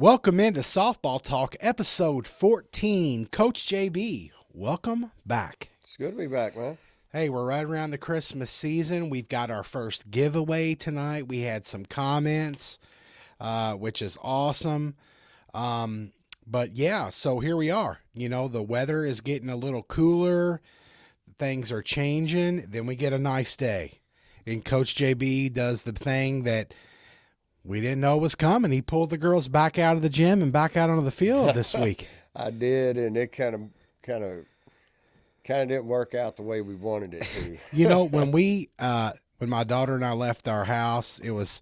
Welcome into Softball Talk, episode 14. Coach JB, welcome back. It's good to be back, man. Hey, we're right around the Christmas season. We've got our first giveaway tonight. We had some comments, which is awesome. But yeah, so here we are. You know, the weather is getting a little cooler. Things are changing. Then we get a nice day. And Coach JB does the thing that we didn't know was coming. He pulled the girls back out of the gym and back out onto the field this week. I did, and it kind of didn't work out the way we wanted it to. You know, when my daughter and I left our house, it was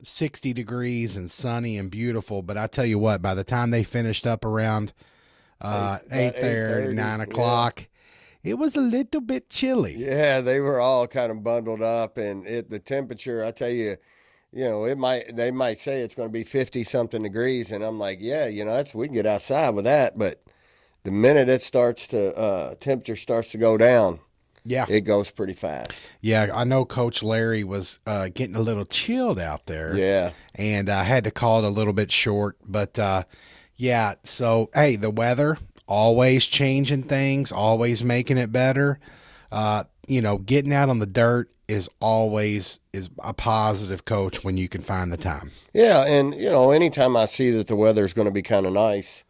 60 degrees and sunny and beautiful. But I tell you what, by the time they finished up around 8:30, 9 o'clock, it was a little bit chilly. Yeah, they were all kind of bundled up, and the temperature, I tell you, you know, they might say it's going to be 50-something degrees, and I'm like, yeah, you know, we can get outside with that, but the minute it starts to temperature starts to go down, yeah, it goes pretty fast. Yeah, I know Coach Larry was getting a little chilled out there. Yeah, and I had to call it a little bit short, but yeah. So hey, the weather always changing things, always making it better. You know, getting out on the dirt is always a positive, Coach, when you can find the time. Yeah, and you know, anytime I see that the weather is going to be kind of nice,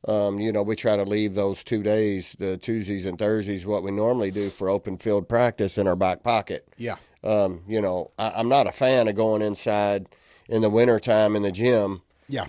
you know, we try to leave those 2 days, the Tuesdays and Thursdays, what we normally do for open field practice, in our back pocket. Yeah. You know, I'm not a fan of going inside in the wintertime in the gym. Yeah.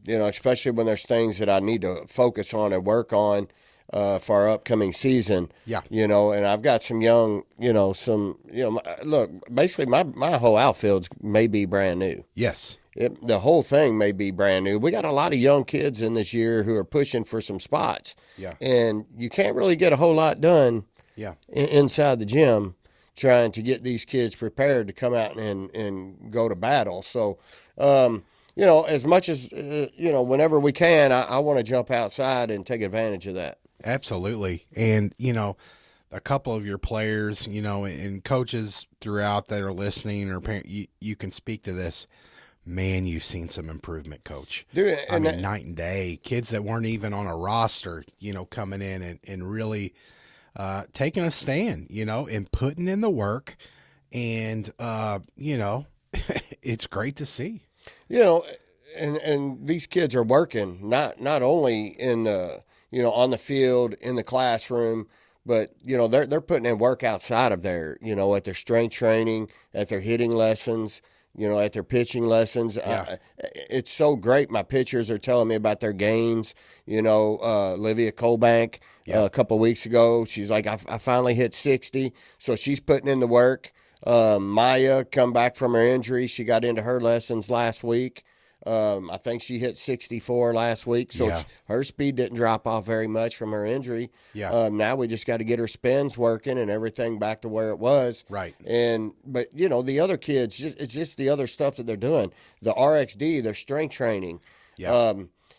You know, especially when there's things that I need to focus on and work on for our upcoming season. Yeah. You know, and I've got some young, look, basically my whole outfield's may be brand new. Yes. The whole thing may be brand new. We got a lot of young kids in this year who are pushing for some spots. Yeah. And you can't really get a whole lot done inside the gym trying to get these kids prepared to come out and go to battle. So, you know, as much as, you know, whenever we can, I want to jump outside and take advantage of that. Absolutely. And, you know, a couple of your players, you know, and coaches throughout that are listening or parent, you can speak to this. Man, you've seen some improvement, Coach. Dude, I mean, night and day. Kids that weren't even on a roster, you know, coming in and really taking a stand, you know, and putting in the work. And, you know, it's great to see. You know, and these kids are working not only in the, you know, on the field, in the classroom, but, you know, they're putting in work outside of there, you know, at their strength training, at their hitting lessons, you know, at their pitching lessons. Yeah. It's so great. My pitchers are telling me about their gains. You know, Olivia Colbank, a couple of weeks ago, she's like, I finally hit 60. So she's putting in the work. Maya come back from her injury. She got into her lessons last week. I think she hit 64 last week, so her speed didn't drop off very much from her injury. Yeah. Now we just got to get her spins working and everything back to where it was. Right. But you know, the other kids, it's just the other stuff that they're doing. The RXD, their strength training. Yeah.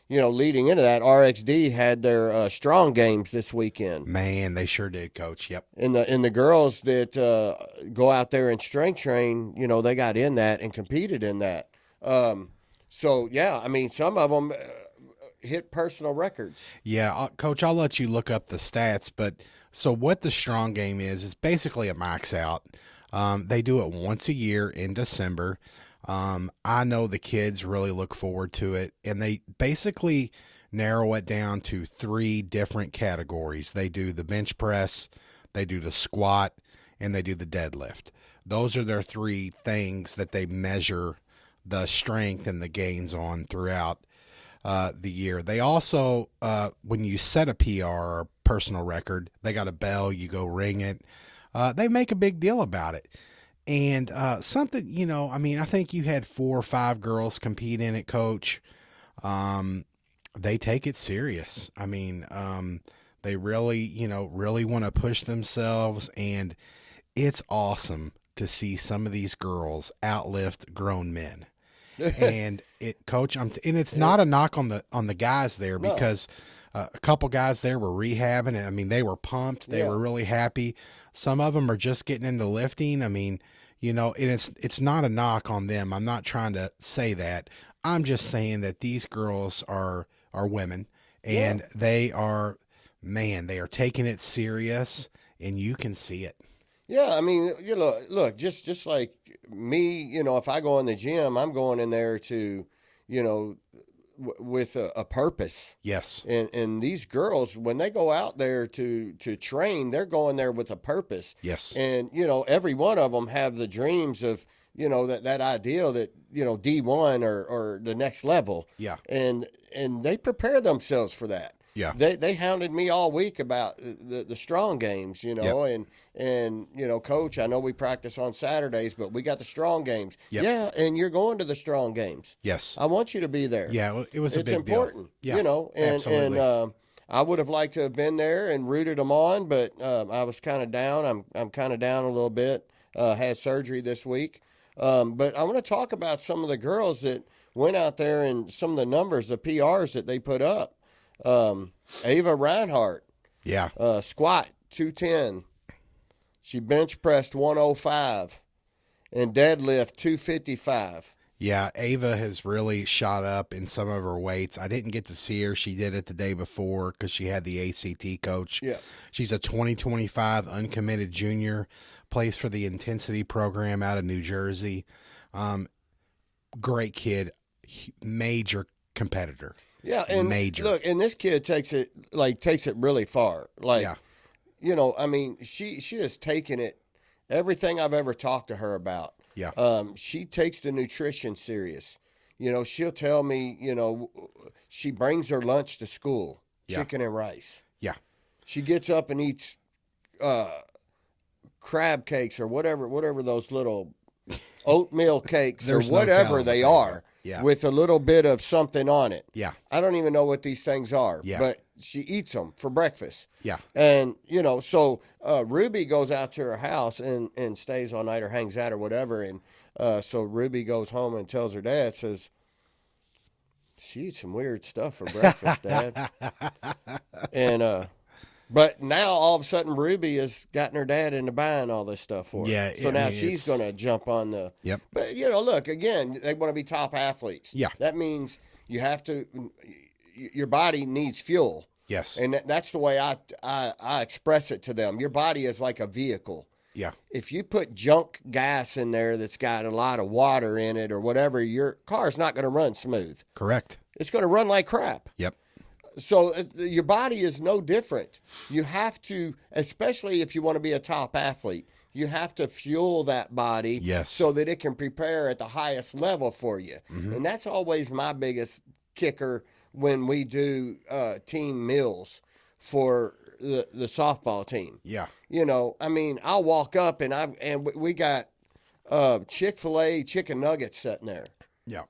You know, leading into that, RXD had their strong games this weekend. Man, they sure did, Coach. Yep. And the girls that go out there and strength train, you know, they got in that and competed in that. So, yeah, I mean, some of them hit personal records. Yeah, Coach, I'll let you look up the stats. But so what the strong game is basically a max out. They do it once a year in December. I know the kids really look forward to it. And they basically narrow it down to 3 different categories. They do the bench press, they do the squat, and they do the deadlift. Those are their 3 things that they measure the strength and the gains on throughout the year. They also, when you set a PR or personal record, they got a bell, you go ring it. They make a big deal about it. And something, you know, I mean, I think you had 4 or 5 girls compete in it, Coach. They take it serious. I mean, they really, you know, really want to push themselves, and it's awesome to see some of these girls outlift grown men. And Coach, and it's not a knock on the guys there, because a couple guys there were rehabbing. I mean, they were pumped. They were really happy. Some of them are just getting into lifting. I mean, you know, and it's not a knock on them. I'm not trying to say that. I'm just saying that these girls are women, Yeah. and they are, man, they are taking it serious, and you can see it. Yeah, I mean, look, just like me, if I go in the gym, I'm going in there to, you know, with a purpose. Yes. And these girls, when they go out there to train, they're going there with a purpose. Yes. And every one of them have the dreams of that ideal that D1 or the next level. Yeah. And they prepare themselves for that. Yeah. They hounded me all week about the strong games, Yep. and coach, I know we practice on Saturdays, but we got the strong games. Yep. Yeah, and you're going to the strong games. Yes. I want you to be there. Yeah, it was a It's big important, deal. Yeah, and absolutely. I would have liked to have been there and rooted them on, but I was kind of down. I'm kind of down a little bit. Had surgery this week, but I want to talk about some of the girls that went out there and some of the numbers, the PRs that they put up. Ava Reinhardt, Yeah. squat 210. She bench pressed 105 and deadlift 255. Yeah, Ava has really shot up in some of her weights. I didn't get to see her. She did it the day before because she had the ACT coach. Yeah. She's a 2025 uncommitted junior, plays for the intensity program out of New Jersey. Great kid, major competitor. Yeah, and major. Look, and this kid takes it really far. Like, Yeah. I mean, she has taken it everything I've ever talked to her about. Yeah. She takes the nutrition serious. She'll tell me, she brings her lunch to school, Yeah. chicken and rice. Yeah. She gets up and eats crab cakes or whatever those little oatmeal cakes or There's no whatever telling they what they are. are. Yeah. With a little bit of something on it. Yeah. I don't even know what these things are, Yeah. but she eats them for breakfast. Yeah. And, so Ruby goes out to her house and stays all night or hangs out or whatever. And so Ruby goes home and tells her dad, says, she eats some weird stuff for breakfast, Dad. And, but now all of a sudden Ruby has gotten her dad into buying all this stuff for her. Yeah, So I now mean, she's going to jump on the. Yep. But, look, again, they want to be top athletes. Yeah. That means you have to, your body needs fuel. Yes. And that's the way I express it to them. Your body is like a vehicle. Yeah. If you put junk gas in there that's got a lot of water in it or whatever, your car's not going to run smooth. Correct. It's going to run like crap. Yep. So your body is no different. You have to, especially if you want to be a top athlete, you have to fuel that body Yes. so that it can prepare at the highest level for you. Mm-hmm. And that's always my biggest kicker when we do team meals for the softball team. Yeah. I mean, I'll walk up and we got Chick-fil-A chicken nuggets sitting there. Yeah.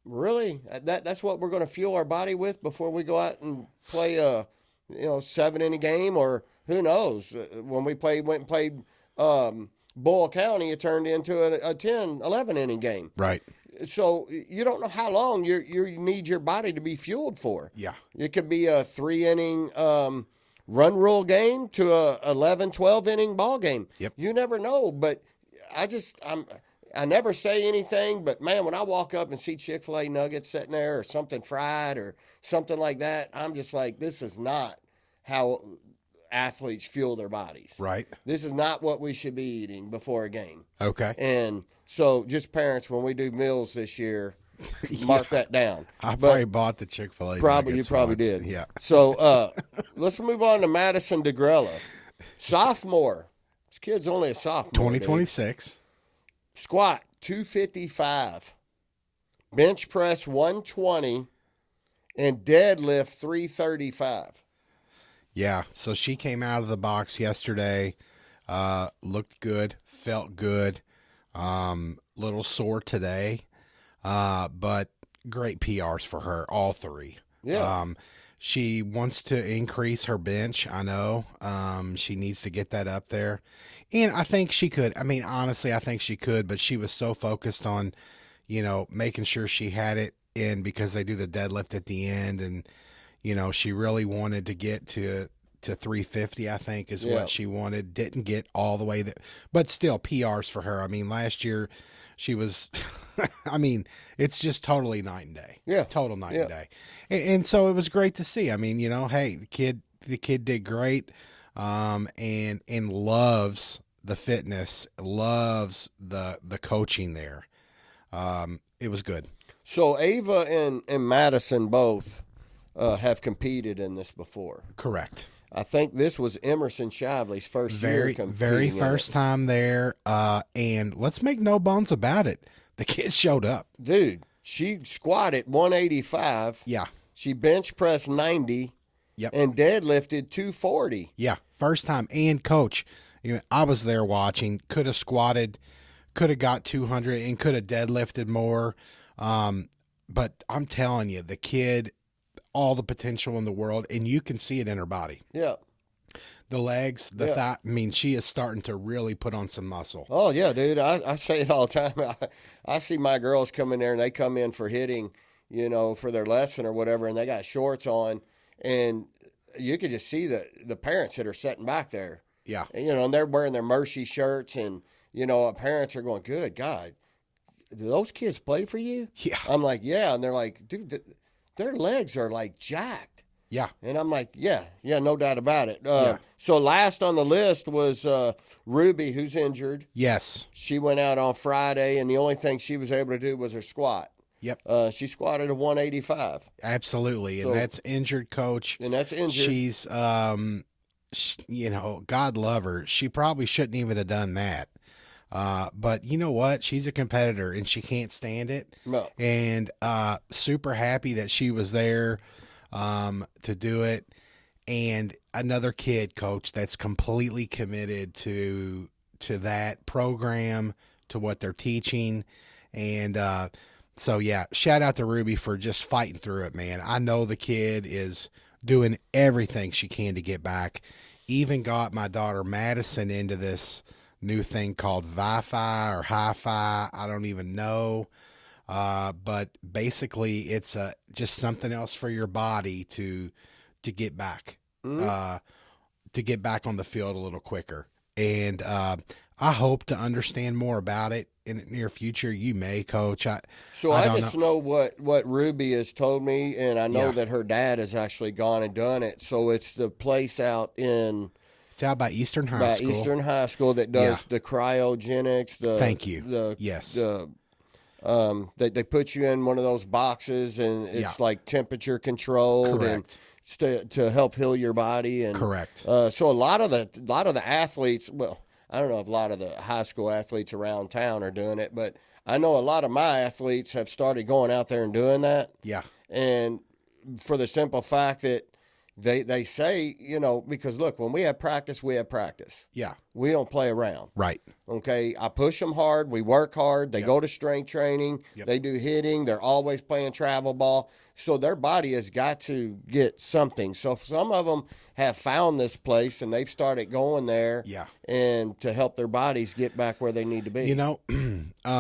Really? That's what we're going to fuel our body with before we go out and play a 7-inning game, or who knows? When we went and played Bull County, it turned into a 10, 11-inning game. Right. So you don't know how long you need your body to be fueled for. Yeah. It could be a 3-inning run rule game to a 11, 12-inning ball game. Yep. You never know, but I never say anything, but man, when I walk up and see Chick-fil-A nuggets sitting there or something fried or something like that, I'm just like, this is not how athletes fuel their bodies. Right. This is not what we should be eating before a game. Okay. And so just parents, when we do meals this year, mark that down. I probably bought the Chick-fil-A. You nuggets probably once. did. Yeah. So let's move on to Madison DeGrella. Sophomore. This kid's only a sophomore. 2026. Squat 255, bench press 120, and deadlift 335. Yeah. So she came out of the box yesterday, looked good, felt good, little sore today, but great PRs for her, all three. Yeah. She wants to increase her bench. I know. She needs to get that up there. And I think she could. I mean, honestly, I think she could, but she was so focused on, making sure she had it in because they do the deadlift at the end. And, she really wanted to get to to 350, I think, is Yeah. what she wanted. Didn't get all the way there, but still PRs for her. I mean, last year she was, I mean, it's just totally night and day. Yeah. Total night Yeah. and day. And so it was great to see. I mean, you know, hey, the kid did great. And loves the fitness, loves the coaching there. It was good. So Ava and Madison both have competed in this before. Correct. I think this was Emerson Shively's first year competing. Very first time there. And let's make no bones about it. The kid showed up. Dude, she squatted 185. Yeah. She bench pressed 90. Yep. And deadlifted 240. Yeah. First time. And coach, you know, I was there watching, could have squatted, could have got 200 and could have deadlifted more. But I'm telling you, the kid, all the potential in the world, and you can see it in her body. Yeah. The legs, the thigh. I mean, she is starting to really put on some muscle. Oh, yeah, dude. I say it all the time. I see my girls come in there, and they come in for hitting, you know, for their lesson or whatever, and they got shorts on, and you could just see the parents that are sitting back there. Yeah. And, you know, and they're wearing their Mercy shirts, and, you know, parents are going, good God, do those kids play for you? Yeah. I'm like, yeah. And they're like, dude, their legs are like jacked. Yeah. And I'm like, yeah, no doubt about it. Yeah. So last on the list was Ruby, who's injured. Yes. She went out on Friday, and the only thing she was able to do was her squat. Yep. She squatted a 185. Absolutely. And So- that's injured, coach. And that's injured. She's, you know, God love her. She probably shouldn't even have done that. But you know what? She's a competitor and she can't stand it. No. And super happy that she was there to do it. And another kid, coach, that's completely committed to that program, to what they're teaching. And so, yeah, shout out to Ruby for just fighting through it, man. I know the kid is doing everything she can to get back. Even got my daughter Madison into this new thing called Wi-Fi or Hi-Fi. I don't even know. But basically it's just something else for your body to get back, to get back on the field a little quicker. And I hope to understand more about it in the near future. You may, coach. I don't just know what Ruby has told me, and I know Yeah. that her dad has actually gone and done it. So it's the place out in It's out by Eastern High School. Eastern High School that does the cryogenics. Thank you. Yes. Yes. They put you in one of those boxes, and it's like temperature controlled, Correct. and to help heal your body. And Correct. so a lot of the athletes, well, I don't know if a lot of the high school athletes around town are doing it, but I know a lot of my athletes have started going out there and doing that. Yeah. And for the simple fact that they say, you know, because look, when we have practice, we have practice. Yeah. We don't play around. Right. Okay, I push them hard. We work hard. They go to strength training. Yep. They do hitting. They're always playing travel ball. So their body has got to get something. So some of them have found this place and they've started going there. Yeah. And to help their bodies get back where they need to be. You know,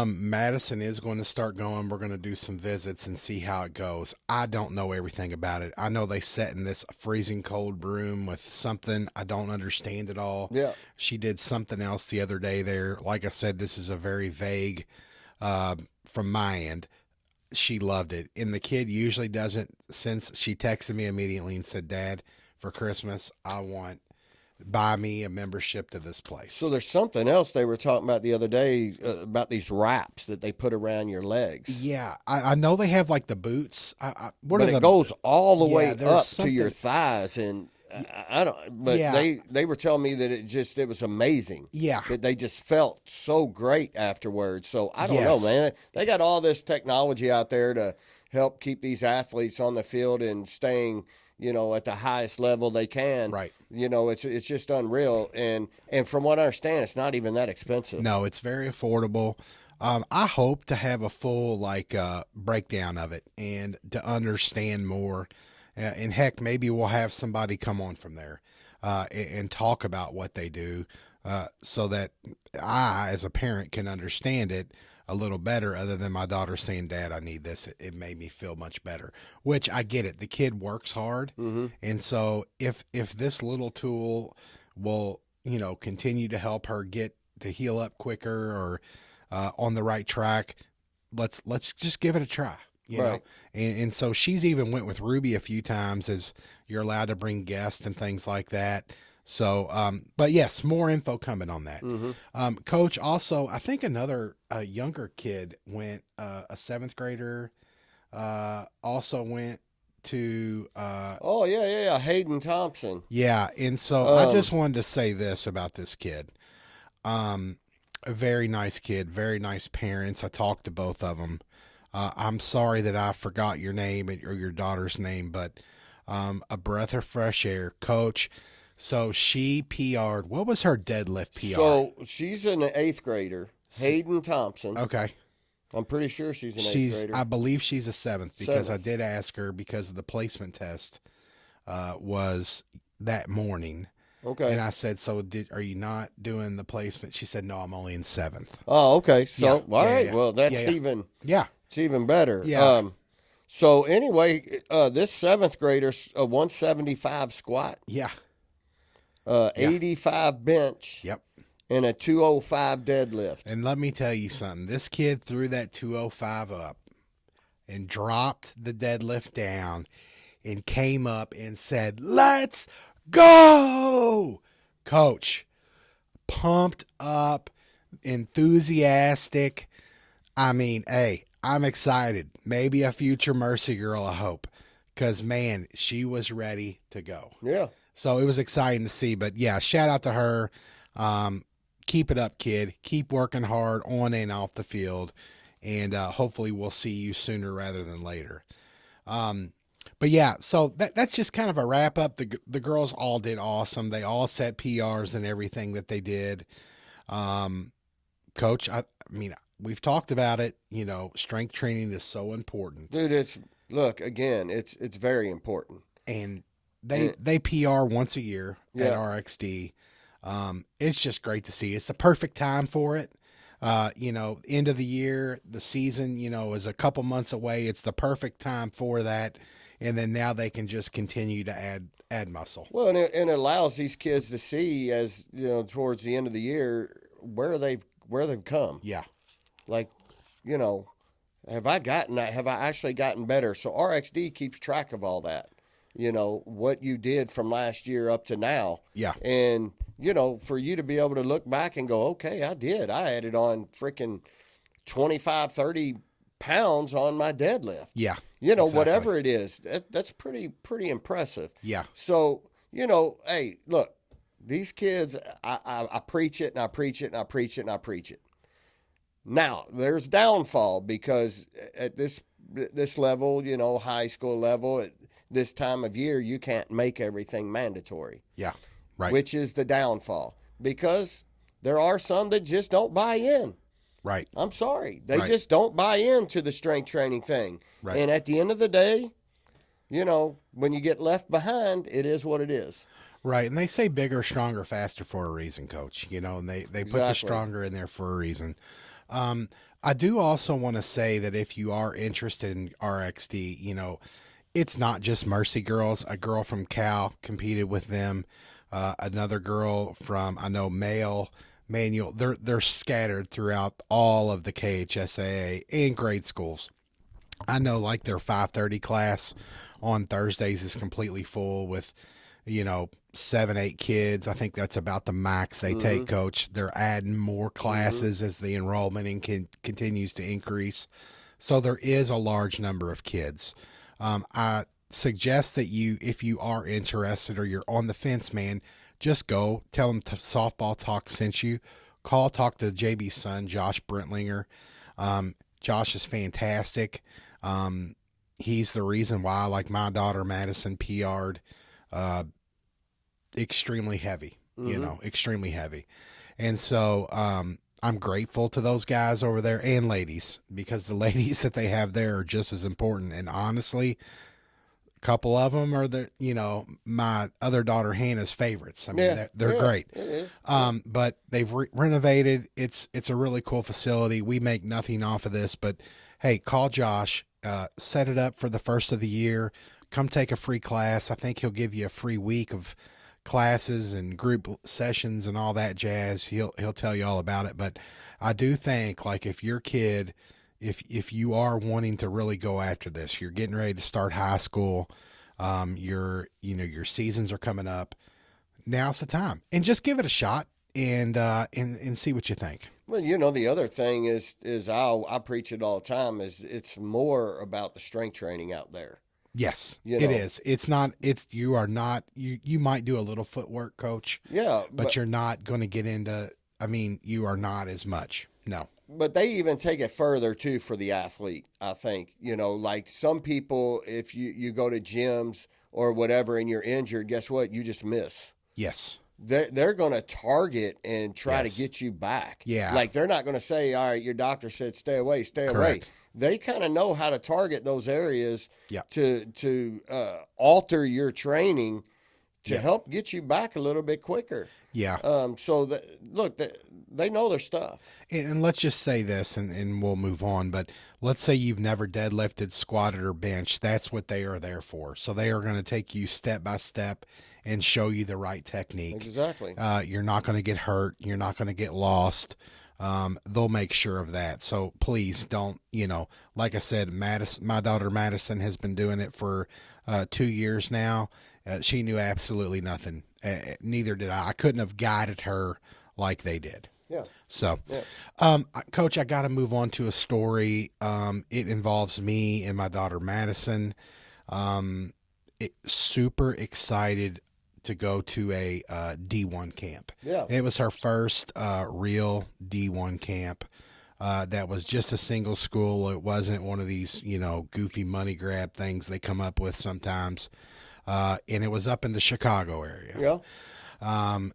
Madison is going to start going. We're going to do some visits and see how it goes. I don't know everything about it. I know they sat in this freezing cold room with something I don't understand at all. Yeah. She did something else the other day there. Like I said, this is a very vague from my end. She loved it. And the kid usually doesn't, since she texted me immediately and said, Dad, for Christmas, buy me a membership to this place. So there's something else they were talking about the other day about these wraps that they put around your legs. Yeah, I know they have like the boots. What But are it the, goes all the way there's up to your something- thighs, and I don't. But Yeah. they were telling me that it was amazing. Yeah. That they just felt so great afterwards. So I don't Yes. know, man. They got all this technology out there to help keep these athletes on the field and staying, you know, at the highest level they can. Right. You know, it's just unreal. And from what I understand, it's not even that expensive. No, it's very affordable. I hope to have a full breakdown of it and to understand more. And heck, maybe we'll have somebody come on from there and talk about what they do so that I, as a parent, can understand it. a little better, other than my daughter saying, "Dad, I need this." It made me feel much better, which I get it. The kid works hard. And so if this little tool will, continue to help her get to heal up quicker, or on the right track, let's just give it a try. Right. And so she's even went with Ruby a few times, as you're allowed to bring guests and things like that. So, but yes, more info coming on that. Coach, also, I think another younger kid went, a seventh grader, also went to, Oh, yeah. Hayden Thompson. yeah. And so I just wanted to say this about this kid. A very nice kid, very nice parents. I talked to both of them. I'm sorry that I forgot your name or your daughter's name, but a breath of fresh air, Coach. So she PR'd. What was her deadlift PR? So she's an 8th grader, Hayden Thompson. Okay. I'm pretty sure she's an 8th grader. I believe she's a 7th, because I 7th. did ask her, because the placement test was that morning. Okay. And I said, "So are you not doing the placement?" She said, "No, I'm only in 7th." Oh, okay. So, Yeah, all yeah, right. yeah. Well, that's Yeah. it's even better. Yeah. So anyway, this 7th grader's a 175 squat, Yeah. 85 bench, Yep. and a 205 deadlift. And let me tell you something. This kid threw that 205 up and dropped the deadlift down and came up and said, "Let's go!" Coach, pumped up, enthusiastic. I mean, hey, I'm excited. Maybe a future Mercy girl, I hope. Because, man, she was ready to go. Yeah. So it was exciting to see. But, yeah, shout out to her. Keep it up, kid. Keep working hard on and off the field. And hopefully we'll see you sooner rather than later. But, yeah, so that's just kind of a wrap-up. The girls all did awesome. They all set PRs and everything that they did. Coach, I mean, we've talked about it. Strength training is so important. Dude, it's very important. And they PR once a year at Yeah. RXD. It's just great to see. It's the perfect time for it. End of the year, the season, is a couple months away. It's the perfect time for that. And then now they can just continue to add muscle. Well, and it allows these kids to see, as towards the end of the year, where they've come. Yeah. Like, have I actually gotten better? So RXD keeps track of all that. What you did from last year up to now. Yeah. And for you to be able to look back and go, okay, I added on freaking 25, 30 pounds on my deadlift. Yeah. Exactly. Whatever it is, that's pretty impressive. Yeah. So, hey, look, these kids, I preach it and I preach it and I preach it and I preach it. Now, there's downfall, because at this level, high school level, at this time of year, you can't make everything mandatory. Yeah. Right. Which is the downfall, because there are some that just don't buy in. Right. I'm sorry. They Right. just don't buy into the strength training thing. Right. And at the end of the day, when you get left behind, it is what it is. Right. And they say bigger, stronger, faster for a reason, Coach. And they put the Exactly. stronger in there for a reason. I do also want to say that if you are interested in RXD, it's not just Mercy girls. A girl from Cal competed with them. Another girl from, I know, Manual. They're scattered throughout all of the KHSAA and grade schools. I know, like, their 5:30 class on Thursdays is completely full with, 7, 8 kids. I think that's about the max they take, Coach. They're adding more classes as the enrollment continues to increase. So there is a large number of kids. I suggest that if you are interested or you're on the fence, man, just go tell them Softball Talk sent you. Talk to JB's son, Josh Brentlinger. Josh is fantastic. He's the reason why, like, my daughter Madison PR'd extremely heavy, extremely heavy. And so I'm grateful to those guys over there and ladies, because the ladies that they have there are just as important. And honestly, couple of them are my other daughter Hannah's favorites. I mean, they're great. It is. But they've renovated. It's a really cool facility. We make nothing off of this, but hey, call Josh, set it up for the first of the year. Come take a free class. I think he'll give you a free week of classes and group sessions and all that jazz. He'll tell you all about it. But I do think, like, if your kid, if you are wanting to really go after this, you're getting ready to start high school, your seasons are coming up, now's the time, and just give it a shot and see what you think. Well, the other thing is I preach it all the time, is it's more about the strength training out there. Yes, it is. It's not, you are not, you might do a little footwork, coach. Yeah. But you're not going to get into, you are not as much. No. But they even take it further too for the athlete, I think. Like some people, if you go to gyms or whatever and you're injured, guess what? You just miss. Yes. They're going to target and try to get you back. Yeah. Like they're not going to say, all right, your doctor said stay away, stay away. They kind of know how to target those areas to alter your training to help get you back a little bit quicker. Yeah. They know their stuff. And let's just say this, and we'll move on, but let's say you've never deadlifted, squatted, or benched. That's what they are there for. So they are going to take you step by step and show you the right technique. Exactly. You're not going to get hurt. You're not going to get lost. They'll make sure of that. So please don't, like I said, my daughter Madison has been doing it for 2 years now. She knew absolutely nothing. Neither did I. I couldn't have guided her like they did. Yeah. So, Coach, I got to move on to a story. It involves me and my daughter Madison. Super excited to go to a D1 camp. Yeah. It was her first real D1 camp. That was just a single school. It wasn't one of these, goofy money grab things they come up with sometimes. And it was up in the Chicago area. Yeah.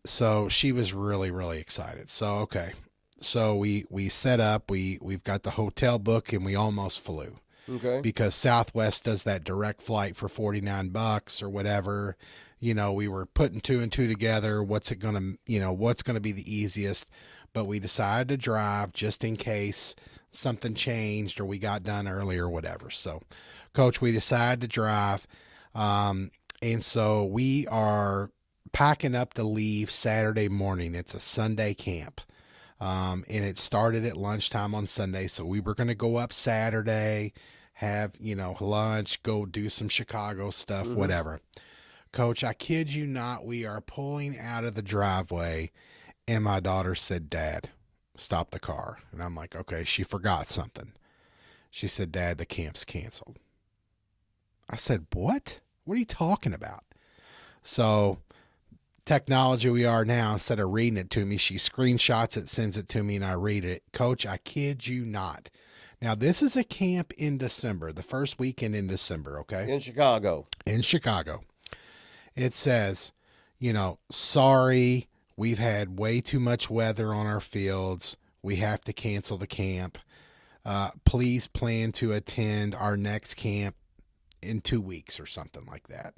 So she was really, really excited. So, okay. So we set up, we've got the hotel book, and we almost flew. Okay. Because Southwest does that direct flight for $49 or whatever. We were putting two and two together. What's going to be the easiest? But we decided to drive just in case something changed or we got done early or whatever. So, Coach, we decided to drive. And so we are packing up to leave Saturday morning. It's a Sunday camp. And it started at lunchtime on Sunday. So we were going to go up Saturday, have, lunch, go do some Chicago stuff, whatever. Coach, I kid you not, we are pulling out of the driveway and my daughter said, Dad, stop the car. And I'm like, okay, she forgot something. She said, Dad, the camp's canceled. I said, what? What are you talking about? So technology we are now, instead of reading it to me, she screenshots it, sends it to me, and I read it. Coach, I kid you not. Now, this is a camp in December, the first weekend in December, okay? In Chicago. In Chicago. It says, sorry, we've had way too much weather on our fields. We have to cancel the camp. Please plan to attend our next camp in 2 weeks or something like that.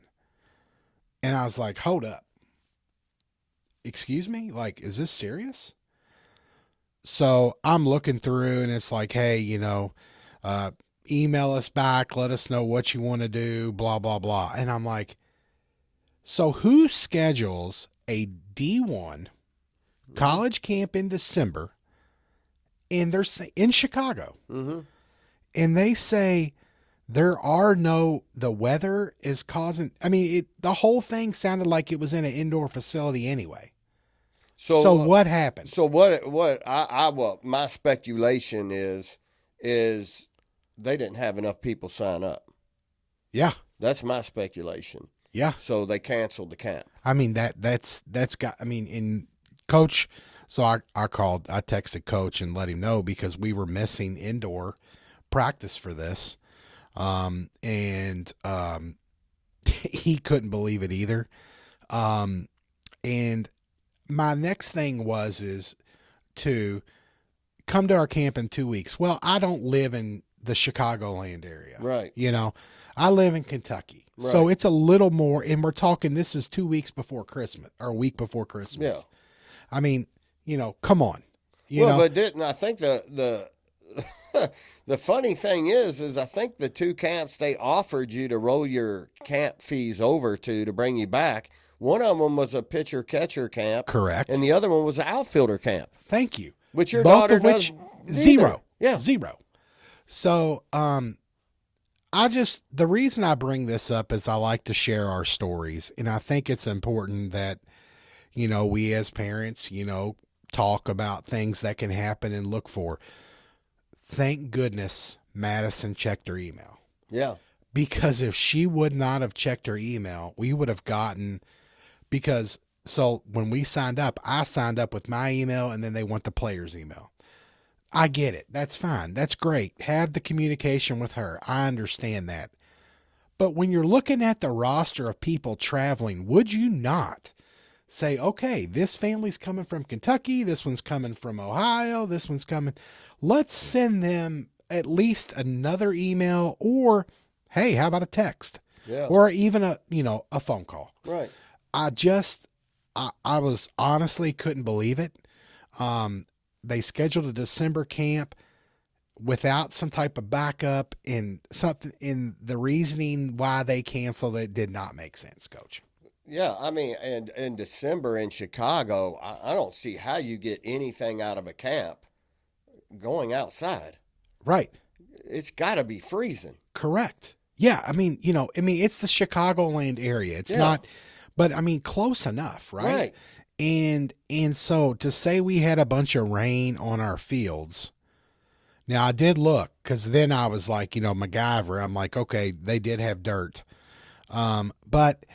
And I was like, hold up. Excuse me? Like, is this serious? So I'm looking through and it's like, hey, email us back. Let us know what you want to do, blah, blah, blah. And I'm like, so who schedules a D1 college camp in December and they're in Chicago? Mm-hmm. And they say the weather is causing, the whole thing sounded like it was in an indoor facility anyway. So what happened? So what my speculation is they didn't have enough people sign up. Yeah. That's my speculation. Yeah. So they canceled the camp. That's got, in Coach. So I texted Coach and let him know because we were missing indoor practice for this. He couldn't believe it either. And my next thing is to come to our camp in 2 weeks. Well, I don't live in the Chicagoland area. Right. I live in Kentucky, so Right. it's a little more, and we're talking this is 2 weeks before Christmas or a week before Christmas. Yeah. I mean, come on, Well, but didn't I think the funny thing is I think the two camps they offered you to roll your camp fees over to bring you back. One of them was a pitcher catcher camp, correct. and the other one was an outfielder camp. Thank you. Which your Both daughter of which does zero, neither. Yeah. zero. So, the reason I bring this up is I like to share our stories, and I think it's important that we as parents, talk about things that can happen and look for. Thank goodness Madison checked her email. Yeah. Because if she would not have checked her email, we would have gotten, because so when we signed up, I signed up with my email and then they want the player's email. I get it. That's fine. That's great. Have the communication with her. I understand that. But when you're looking at the roster of people traveling, would you not say, okay, this family's coming from Kentucky, this one's coming from Ohio, this one's coming. Let's send them at least another email, or hey, how about a text? Yeah. Or even a phone call. Right. I was honestly couldn't believe it. They scheduled a December camp without some type of backup, and something in the reasoning why they canceled it did not make sense, Coach. Yeah, I mean, and in December in Chicago, I don't see how you get anything out of a camp going outside. Right. It's got to be freezing. Correct. Yeah, I mean, it's the Chicagoland area. It's not, but I mean, close enough, right? And so to say we had a bunch of rain on our fields. Now I did look, because then I was like, MacGyver. I'm like, okay, they did have dirt, but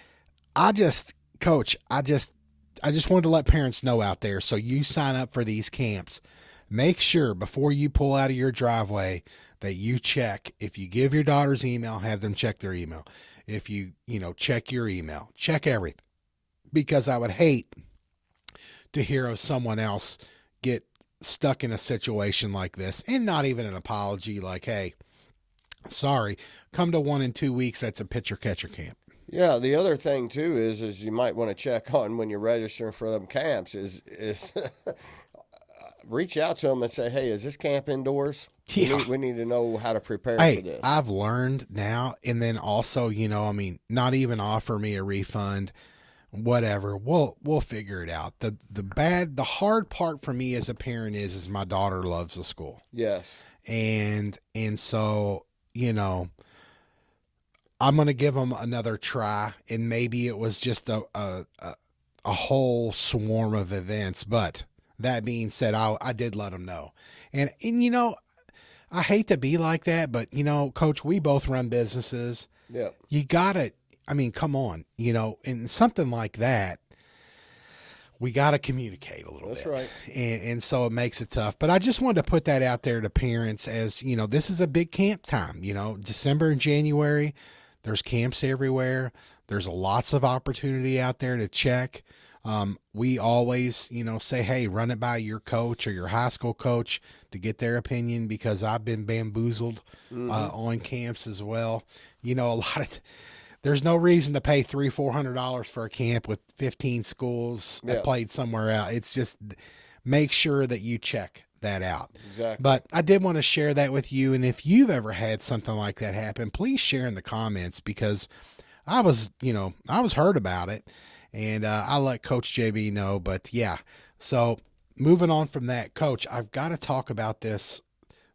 Coach, I just wanted to let parents know out there. So you sign up for these camps, make sure before you pull out of your driveway that you check. If you give your daughter's email, have them check their email. If you, check your email, check everything, because I would hate to hear of someone else get stuck in a situation like this, and not even an apology like, hey, sorry, come to 1 in 2 weeks. That's a pitcher catcher camp. Yeah, the other thing too is you might want to check on when you're registering for them camps is reach out to them and say, hey, is this camp indoors? Yeah. We need to know how to prepare Hey, for this. I've learned now, and then also, not even offer me a refund, whatever. We'll figure it out. The hard part for me as a parent is my daughter loves the school. Yes. And so, I'm going to give them another try, and maybe it was just a whole swarm of events. But that being said, I did let them know. And I hate to be like that, but Coach, we both run businesses. Yeah. You got to, come on, and something like that, we got to communicate a little bit. That's right. And so it makes it tough. But I just wanted to put that out there to parents as, this is a big camp time, December and January. There's camps everywhere. There's lots of opportunity out there to check. We always, say, hey, run it by your coach or your high school coach to get their opinion, because I've been bamboozled on camps as well. There's no reason to pay $300-400 for a camp with 15 schools that played somewhere else. It's just make sure that you check that out. Exactly. But I did want to share that with you. And if you've ever had something like that happen, please share in the comments, because I was heard about it, and I'll let Coach JB know. But yeah, so moving on from that, Coach, I've got to talk about this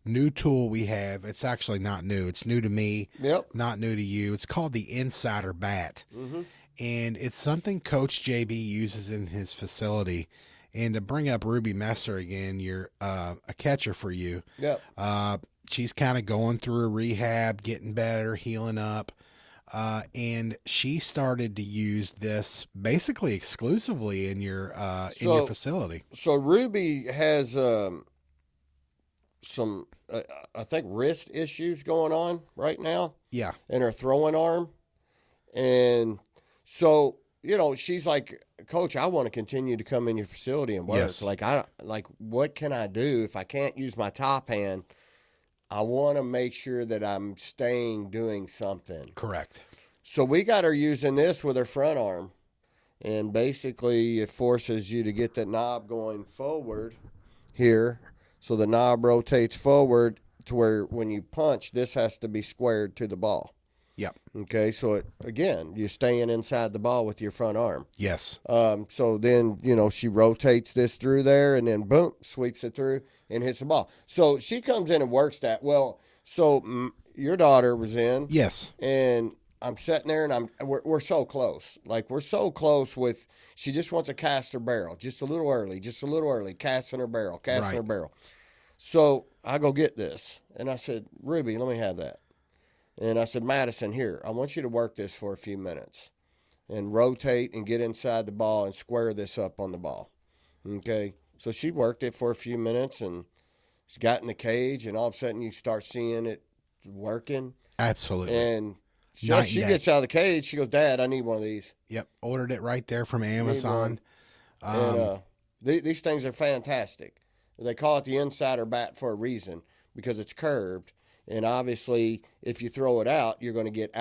new tool we have. It's actually not new. It's new to me. Yep. Not new to you. It's called the Insider Bat. And it's something Coach JB uses in his facility. And to bring up Ruby Messer again, you're a catcher for you. Yep. She's kind of going through a rehab, getting better, healing up. And she started to use this basically exclusively in your facility. So Ruby has some, I think, wrist issues going on right now. Yeah. In her throwing arm. And so, she's like, Coach, I want to continue to come in your facility and work. Yes. What can I do if I can't use my top hand? I want to make sure that I'm staying doing something. Correct. So we got her using this with her front arm. And basically, it forces you to get the knob going forward here. So the knob rotates forward to where when you punch, this has to be squared to the ball. Yep. Okay, so again, you're staying inside the ball with your front arm. Yes. So then, she rotates this through there and then boom, sweeps it through and hits the ball. So she comes in and works that. Well, so your daughter was in. Yes. And I'm sitting there and we're so close. Like, we're so close with, she just wants to cast her barrel just a little early, casting her barrel. So I go get this. And I said, Ruby, let me have that. And I said, Madison, here, I want you to work this for a few minutes and rotate and get inside the ball and square this up on the ball. Okay. So she worked it for a few minutes and she got in the cage, and all of a sudden you start seeing it working. Absolutely. And she gets out of the cage. She goes, Dad, I need one of these. Yep. Ordered it right there from Amazon. And these things are fantastic. They call it the insider bat for a reason because it's curved. And obviously, if you throw it out, you're going to get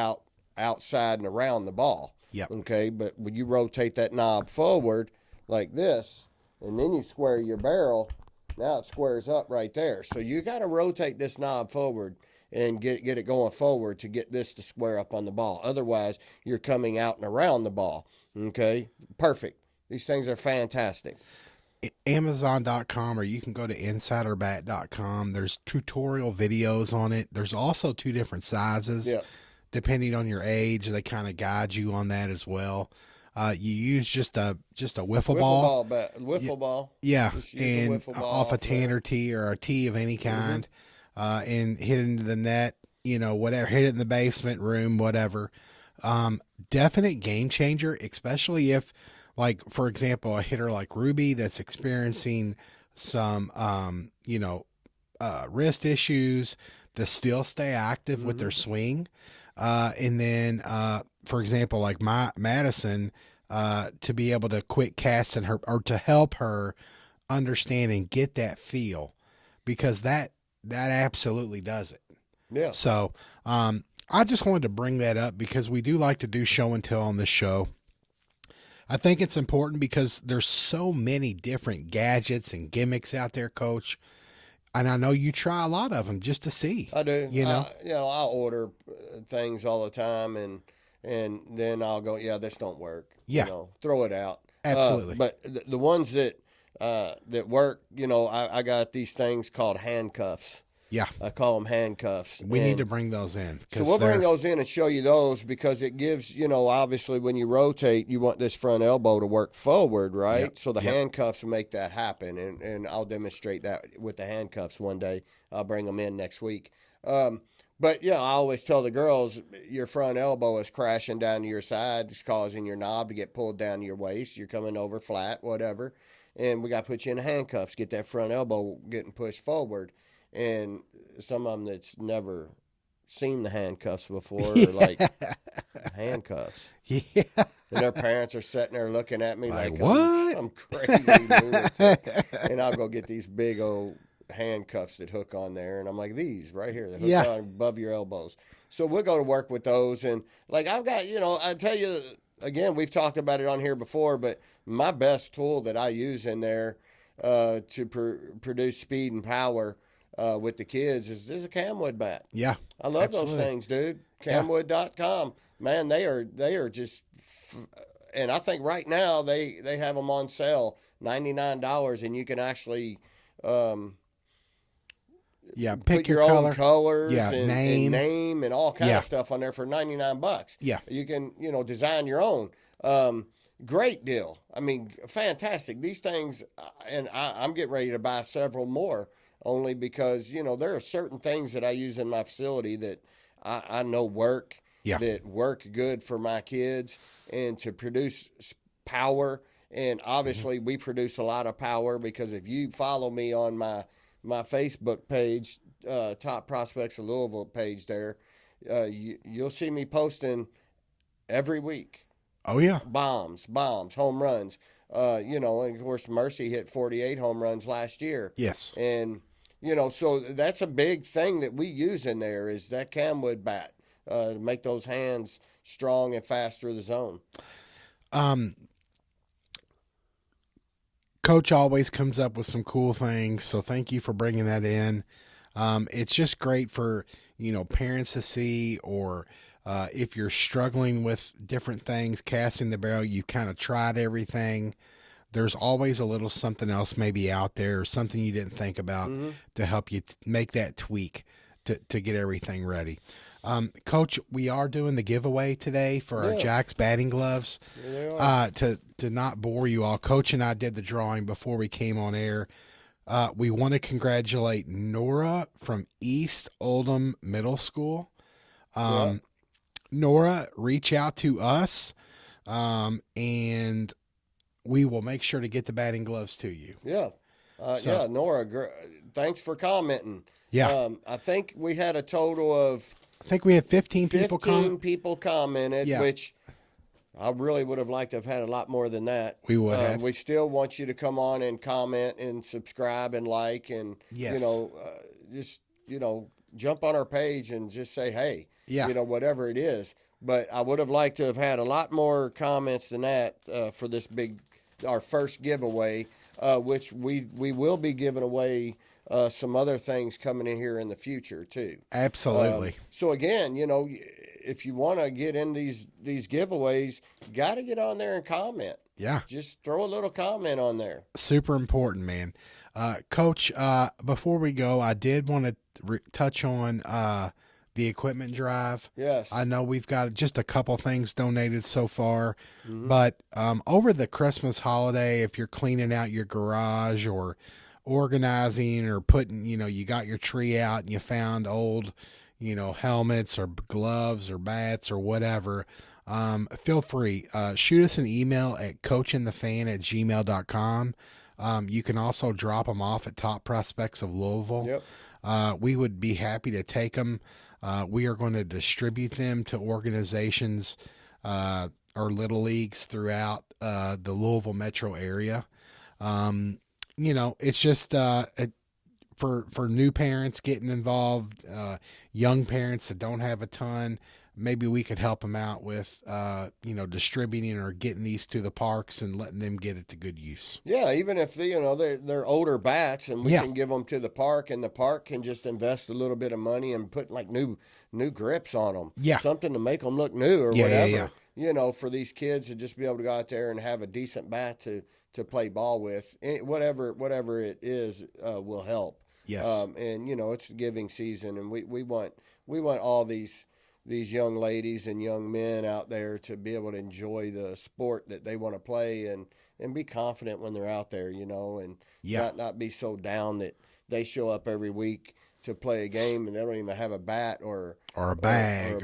outside and around the ball. Yep. Okay, but when you rotate that knob forward like this, and then you square your barrel, now it squares up right there. So you got to rotate this knob forward and get it going forward to get this to square up on the ball. Otherwise, you're coming out and around the ball. Okay, perfect. These things are fantastic. Amazon.com, or you can go to insiderbat.com. There's tutorial videos on it. There's also 2 different sizes. Yep. Depending on your age, they kind of guide you on that as well. You use just a wiffle ball. Wiffle ball. Yeah, and off a Tanner tee or a tee of any kind, and hit it into the net, whatever, hit it in the basement room, whatever. Definite game changer, especially if, like, for example, a hitter like Ruby that's experiencing some, wrist issues, to still stay active with their swing. And then, for example, like Madison, to be able to quit casting her, or to help her understand and get that feel, because that absolutely does it. Yeah. So, I just wanted to bring that up because we do like to do show and tell on this show. I think it's important because there's so many different gadgets and gimmicks out there, Coach. And I know you try a lot of them just to see. I do. I I'll order things all the time, and then I'll go, this don't work. Yeah. Throw it out. Absolutely. But the ones that work, I got these things called handcuffs. Yeah. I call them handcuffs. We need to bring those in. So we'll bring those in and show you those, because it gives, obviously when you rotate, you want this front elbow to work forward, right? Yep. So the handcuffs make that happen, and I'll demonstrate that with the handcuffs one day. I'll bring them in next week. But, I always tell the girls, your front elbow is crashing down to your side. It's causing your knob to get pulled down to your waist. You're coming over flat, whatever. And we got to put you in the handcuffs, get that front elbow getting pushed forward. And some of them that's never seen the handcuffs before are like, handcuffs. Yeah. And their parents are sitting there looking at me like what? I'm crazy lunatic. And I'll go get these big old handcuffs that hook on there. And I'm like, these right here, that hook on above your elbows. So we'll go to work with those. And like, I've got, I tell you, again, we've talked about it on here before, but my best tool that I use in there to produce speed and power with the kids is a Camwood bat. Yeah. I love those things, dude. Camwood.com. Man, they are just, and I think right now they have them on sale, $99, and you can actually pick your own colors and name and all kind of stuff on there for $99. Yeah. You can, design your own. Great deal. I mean, fantastic. These things, and I'm getting ready to buy several more, only because, there are certain things that I use in my facility that I know work, that work good for my kids, and to produce power. And obviously we produce a lot of power, because if you follow me on my Facebook page, Top Prospects of Louisville page there, you'll see me posting every week. Oh, yeah. Bombs, home runs. And of course, Mercy hit 48 home runs last year. Yes. And You know, so that's a big thing that we use in there is that camwood bat to make those hands strong and fast through the zone. Um, Coach always comes up with some cool things, so thank you for bringing that in. It's just great for parents to see, or if you're struggling with different things, casting the barrel, you kind of tried everything. There's always a little something else maybe out there, or something you didn't think about to help you make that tweak to get everything ready. Coach, we are doing the giveaway today for our Jack's batting gloves. To not bore you all, Coach and I did the drawing before we came on air. We want to congratulate Nora from East Oldham Middle School. Nora, reach out to us, and we will make sure to get the batting gloves to you. Yeah, Nora, thanks for commenting. Yeah. I think we had a total of... I think we had 15 people commented, which I really would have liked to have had a lot more than that. We would have. We still want you to come on and comment and subscribe and like, and just jump on our page and just say, hey, whatever it is. But I would have liked to have had a lot more comments than that for this our first giveaway, which we will be giving away some other things coming in here in the future too. Absolutely. So again, if you want to get in these giveaways, you got to get on there and comment. Yeah. Just throw a little comment on there. Super important, man. Coach, before we go, I did want to touch on the equipment drive. Yes. I know we've got just a couple things donated so far, but over the Christmas holiday, if you're cleaning out your garage or organizing or putting, you got your tree out and you found old, helmets or gloves or bats or whatever, feel free. Shoot us an email at coachandthefan@gmail.com. You can also drop them off at Top Prospects of Louisville. Yep. We would be happy to take them. We are going to distribute them to organizations or little leagues throughout the Louisville metro area. It's just for new parents getting involved, young parents that don't have a ton. Maybe we could help them out with, distributing or getting these to the parks and letting them get it to good use. Yeah, even if they're older bats, and we can give them to the park, and the park can just invest a little bit of money and put like new grips on them. Yeah, something to make them look new or whatever. Yeah. For these kids to just be able to go out there and have a decent bat to play ball with, whatever it is, will help. Yes. And it's giving season, and we want all these young ladies and young men out there to be able to enjoy the sport that they want to play and be confident when they're out there, and not be so down that they show up every week to play a game and they don't even have a bat or a bag.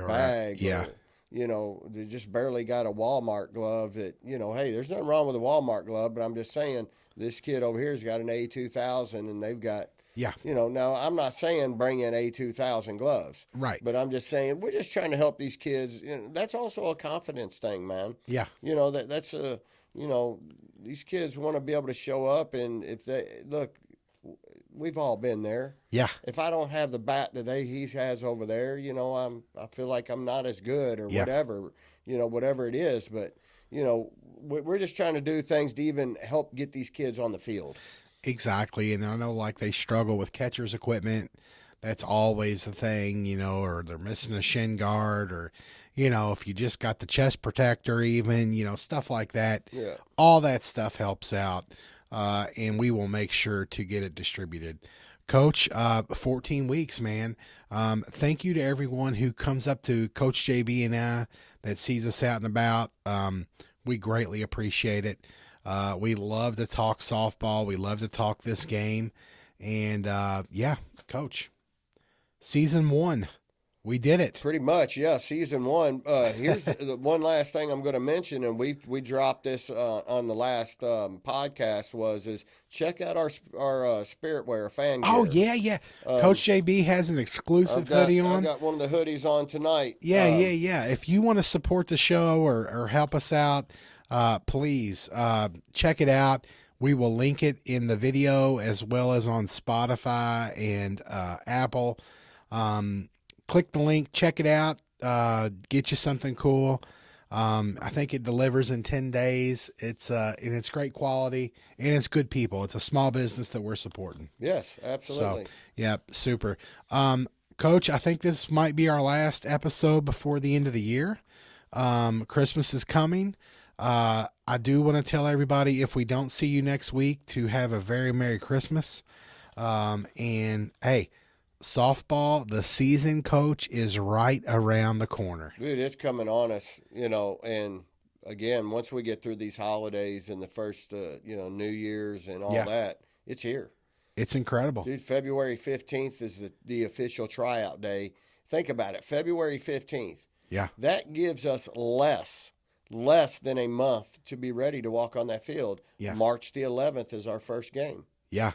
They just barely got a Walmart glove that, hey, there's nothing wrong with a Walmart glove, but I'm just saying this kid over here's got an A2000 and they've got, now I'm not saying bring in A2000 gloves. Right. But I'm just saying we're just trying to help these kids. That's also a confidence thing, man. Yeah. That's these kids want to be able to show up, and if they look, we've all been there. Yeah. If I don't have the bat that he has over there, I feel like I'm not as good or whatever, whatever it is. But, we're just trying to do things to even help get these kids on the field. Exactly. And I know like they struggle with catcher's equipment. That's always a thing, or they're missing a shin guard, or, if you just got the chest protector even, stuff like that. Yeah. All that stuff helps out. And we will make sure to get it distributed. Coach, 14 weeks, man. Thank you to everyone who comes up to Coach JB and I that sees us out and about. We greatly appreciate it. We love to talk softball. We love to talk this game. And, Coach, season 1, we did it. Pretty much, yeah, season 1. Here's the one last thing I'm going to mention, and we dropped this on the last podcast, is check out our Spiritwear fan gear. Oh, yeah. Coach JB has an exclusive hoodie on. I've got one of the hoodies on tonight. Yeah. If you want to support the show or help us out, please check it out. We will link it in the video as well as on Spotify and Apple. Click the link, check it out, get you something cool. I think it delivers in 10 days. And it's great quality and it's good people. It's a small business that we're supporting. Yes, absolutely. So, yeah, super. Coach, I think this might be our last episode before the end of the year. Christmas is coming. I do want to tell everybody, if we don't see you next week, to have a very Merry Christmas. And hey, softball, the season, Coach, is right around the corner. Dude, it's coming on us, and again, once we get through these holidays and the first, New Year's and all that, it's here. It's incredible. Dude, February 15th is the official tryout day. Think about it, February 15th. Yeah. That gives us less than a month to be ready to walk on that field. Yeah. March the 11th is our first game. Yeah.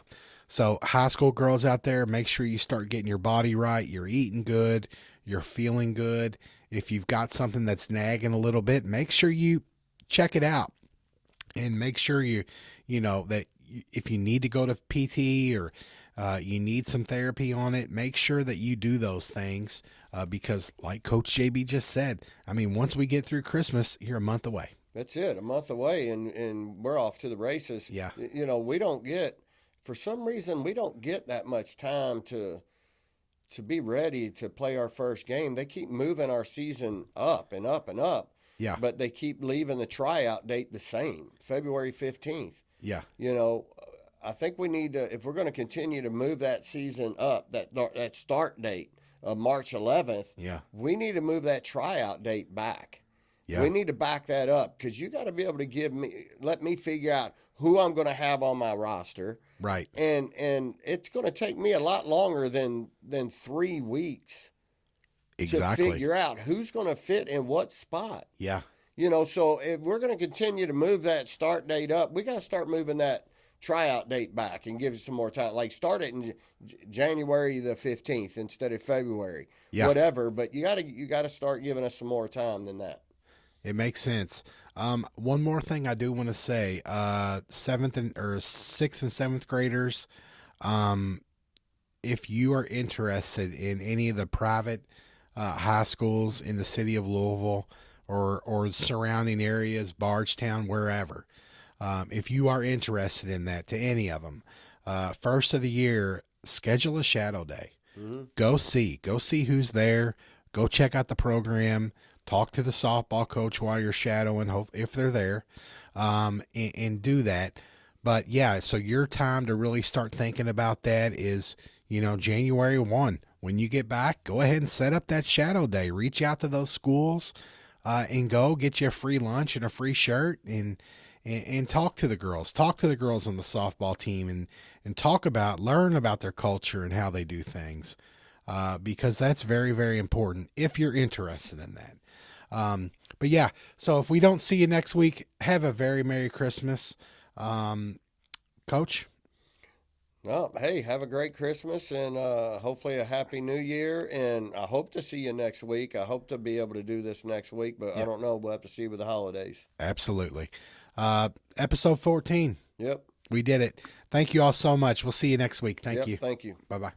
So high school girls out there, make sure you start getting your body right. You're eating good. You're feeling good. If you've got something that's nagging a little bit, make sure you check it out and make sure that if you need to go to PT or you need some therapy on it, make sure that you do those things because like Coach JB just said, I mean, once we get through Christmas, you're a month away. That's it, a month away, and we're off to the races. Yeah. For some reason, we don't get that much time to be ready to play our first game. They keep moving our season up and up and up. Yeah. But they keep leaving the tryout date the same, February 15th. Yeah. I think we need to, if we're going to continue to move that season up, that start date of March 11th, we need to move that tryout date back. Yeah. We need to back that up because you got to be able to let me figure out who I'm going to have on my roster. Right. And it's going to take me a lot longer than 3 weeks to figure out who's going to fit in what spot. Yeah. So if we're going to continue to move that start date up, we got to start moving that tryout date back and give it some more time. Like start it in January the 15th instead of February. Yeah. Whatever, but you got to start giving us some more time than that. It makes sense. One more thing I do want to say: 6th and 7th graders, if you are interested in any of the private high schools in the city of Louisville or surrounding areas, Bardstown, wherever, if you are interested in that, to any of them, first of the year, schedule a shadow day. Mm-hmm. Go see who's there. Go check out the program. Talk to the softball coach while you're shadowing, if they're there, and do that. But yeah, so your time to really start thinking about that is, January 1. When you get back, go ahead and set up that shadow day. Reach out to those schools, and go get you a free lunch and a free shirt, and talk to the girls. Talk to the girls on the softball team, and learn about their culture and how they do things, because that's very, very important if you're interested in that. But yeah, so if we don't see you next week, have a very Merry Christmas. Coach? Well, hey, have a great Christmas and hopefully a Happy New Year. And I hope to see you next week. I hope to be able to do this next week, but I don't know. We'll have to see with the holidays. Absolutely. Episode 14. Yep. We did it. Thank you all so much. We'll see you next week. Thank you. Thank you. Bye-bye.